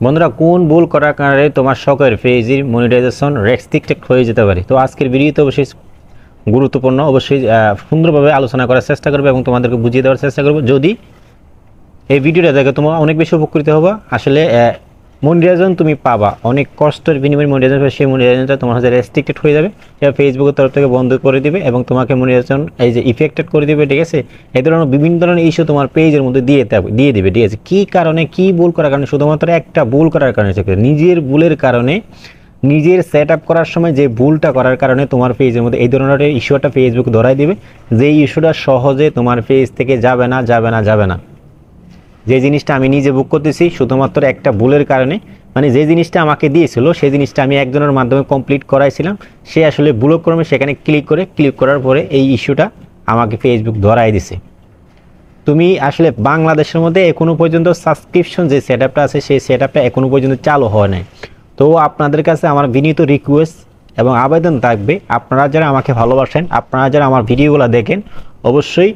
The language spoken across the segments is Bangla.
বন্ধুরা কোন ভুল করার কারণে তোমার শখের পেজের মনিটাইজেশন রেস্ট্রিক্টেড হয়ে যেতে পারে। তো আজকের ভিডিওতে অবশ্যই গুরুত্বপূর্ণ, অবশ্যই সুন্দরভাবে আলোচনা করার চেষ্টা করবে এবং তোমাদেরকে বুঝিয়ে দেওয়ার চেষ্টা করবো। যদি এই ভিডিওটা দেখে তোমরা অনেক বেশি উপকৃত হবা। আসলে মনিটাইজেশন তুমি পাবা, অনেক কষ্টের বিনিময়ে মনিটাইজেশন, সেই মনিটাইজেশনটা তোমার কাছে রেস্ট্রিক্টেড হয়ে যাবে, সেটা ফেসবুকের তরফ থেকে বন্ধ করে দিবে এবং তোমাকে মনিটাইজেশন এই যে ইফেক্টেড করে দিবে। ঠিক আছে, এই ধরনের বিভিন্ন ধরনের ইস্যু তোমার পেজের মধ্যে দিয়ে দিবে। ঠিক আছে, কী কারণে, কী ভুল করার কারণে? শুধুমাত্র একটা ভুল করার কারণে, নিজের ভুলের কারণে, নিজের সেট আপ করার সময় যে ভুলটা করার কারণে তোমার পেজের মধ্যে এই ধরনের ইস্যুটা ফেসবুক ধরাই দিবে। যে ইস্যুটা সহজে তোমার পেজ থেকে যাবে না। যে জিনিসটা আমি নিজে বুক করতেছি শুধুমাত্র একটা ভুলের কারণে, মানে যে জিনিসটা আমাকে দিয়েছিল সেই জিনিসটা আমি একজনের মাধ্যমে কমপ্লিট করাইছিলাম, সে আসলে ভুলক্রমে সেখানে ক্লিক করার পরে এই ইস্যুটা আমাকে ফেসবুক ধরাই দিছে। তুমি আসলে বাংলাদেশের মধ্যে এখনো পর্যন্ত সাবস্ক্রিপশন যে সেট আপটা আছে সেই সেট আপটা এখনো পর্যন্ত চালু হয় নাই। তো আপনাদের কাছে আমার বিনীত রিকোয়েস্ট এবং আবেদন থাকবে, আপনারা যারা আমাকে ভালোবাসেন, আপনারা যারা আমার ভিডিওগুলো দেখেন, অবশ্যই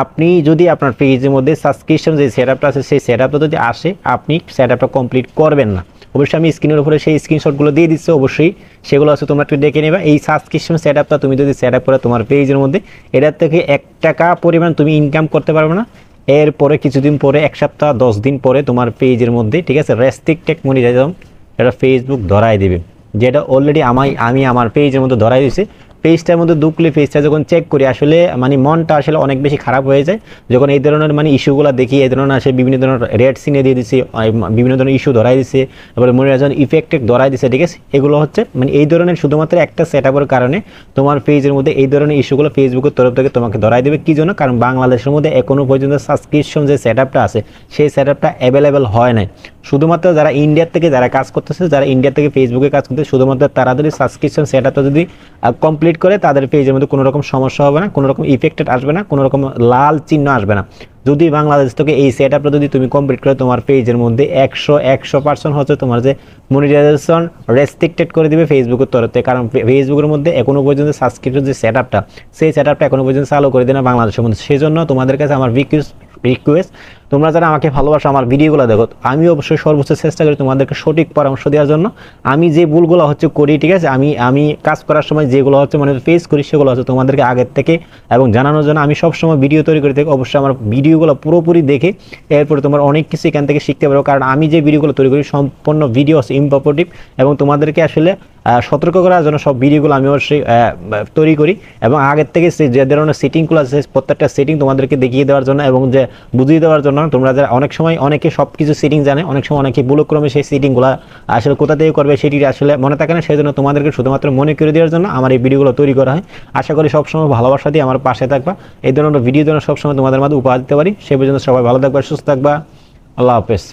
আপনি যদি আপনার পেজের মধ্যে সাবস্ক্রিপশন যে সেট আপটা আছে সেই সেট আপটা যদি আসে, আপনি সেট আপটা কমপ্লিট করবেন না। অবশ্যই আমি স্ক্রিনের উপরে সেই স্ক্রিনশটগুলো দিয়ে দিচ্ছি, অবশ্যই সেগুলো আছে তোমরা একটু দেখে নেবা। এই সাবস্ক্রিপশন সেট আপটা তুমি যদি সেট আপ করে তোমার পেজের মধ্যে, এটার থেকে 1 টাকা পরিমাণ তুমি ইনকাম করতে পারবে না। এরপরে কিছুদিন পরে, 1 সপ্তাহ 10 দিন পরে তোমার পেজের মধ্যে, ঠিক আছে, রেস্ট্রিক্টেড মনিটাইজেশন এটা ফেসবুক ধরাই দেবে, যেটা অলরেডি আমি আমার পেজের মধ্যে ধরাই দিয়েছি। পেজটার মধ্যে ঢুকলে পেজটা যখন চেক করি, আসলে মানে মনটা আসলে অনেক বেশি খারাপ হয়ে যায় যখন এই ধরনের মানে ইস্যুগুলো দেখি। এই ধরনের আসে বিভিন্ন ধরনের রেড সিনে দিয়ে দিচ্ছে, বিভিন্ন ধরনের ইস্যু ধরাই দিচ্ছে, এবারে মনিটাইজেশন ইফেক্টেড ধরাই দিচ্ছে। ঠিক আছে, এগুলো হচ্ছে মানে এই ধরনের শুধুমাত্র একটা সেট আপের কারণে তোমার পেজের মধ্যে এই ধরনের ইস্যুগুলো ফেসবুকের তরফ থেকে তোমাকে ধরাই দেবে। কী জন্য? কারণ বাংলাদেশের মধ্যে এখনও পর্যন্ত সাবস্ক্রিপশন যে সেট আপটা আছে সেই সেট আপটা অ্যাভেলেবেল হয় নাই। শুধুমাত্র যারা ইন্ডিয়ার থেকে যারা কাজ করতেছে, যারা ইন্ডিয়া থেকে ফেসবুকে কাজ করতেছে, শুধুমাত্র তারা যদি সাবস্ক্রিপশন সেট আপটা যদি কমপ্লিট করে, তাদের পেজের মধ্যে কোনো রকম সমস্যা হবে না, কোনো রকম ইফেক্টেড আসবে না, কোনো রকম লাল চিহ্ন আসবে না। যদি বাংলাদেশ থেকে এই সেট আপটা যদি তুমি কমপ্লিট করে তোমার পেজের মধ্যে 100% হচ্ছে তোমার যে মনিটাইজেশন রেস্ট্রিক্টেড করে দিবে ফেসবুকের তরফ থেকে। কারণ ফেসবুকের মধ্যে এখনও পর্যন্ত সাবস্ক্রিপশন যে সেট আপটা, সেই সেট আপটা এখনও পর্যন্ত চালু করে দেয় না বাংলাদেশের মধ্যে। সেই জন্য তোমাদের কাছে আমার রিকোয়েস্ট, তোমরা যারা আমাকে ভালোবাসো, আমার ভিডিওগুলো দেখো, আমি অবশ্যই সর্বোচ্চ চেষ্টা করি তোমাদেরকে সঠিক পরামর্শ দেওয়ার জন্য। আমি যে ভুলগুলো হচ্ছে করি, ঠিক আছে, আমি কাজ করার সময় যেগুলো হচ্ছে মানে ফেস করি, সেগুলো হচ্ছে তোমাদেরকে আগের থেকে এবং জানানোর জন্য আমি সবসময় ভিডিও তৈরি করে থাকি। অবশ্যই আমার ভিডিওগুলো পুরোপুরি দেখে এরপরে তোমরা অনেক কিছু এখান থেকে শিখতে পারো। কারণ আমি যে ভিডিওগুলো তৈরি করি সম্পূর্ণ ভিডিও ইম্পোর্টেটিভ এবং তোমাদেরকে আসলে সতর্ক করার জন্য সব ভিডিওগুলো আমি অবশ্যই তৈরি করি এবং আগের থেকে যে ধরনের সেটিংগুলো আছে প্রত্যেকটা সেটিং তোমাদেরকে দেখিয়ে দেওয়ার জন্য এবং যে বুঝিয়ে দেওয়ার জন্য। তোমরা যারা অনেক সময় অনেকে সব কিছু সেটিং জানে, অনেক সময় অনেকে ভুলক্রমে সেই সেটিংগুলো আসলে কোথা থেকে করবে সেটি আসলে মনে থাকে না। সেই জন্য তোমাদেরকে শুধুমাত্র মনে করে দেওয়ার জন্য আমার এই ভিডিওগুলো তৈরি করা হয়। আশা করি সবসময় ভালোবাসা দিয়ে আমার পাশে থাকবা, এই ধরনের ভিডিও যেন সবসময় তোমাদের মাঝে উপহার দিতে পারি। সে পর্যন্ত সবাই ভালো থাকবা, সুস্থ থাকবা। আল্লাহ হাফেজ।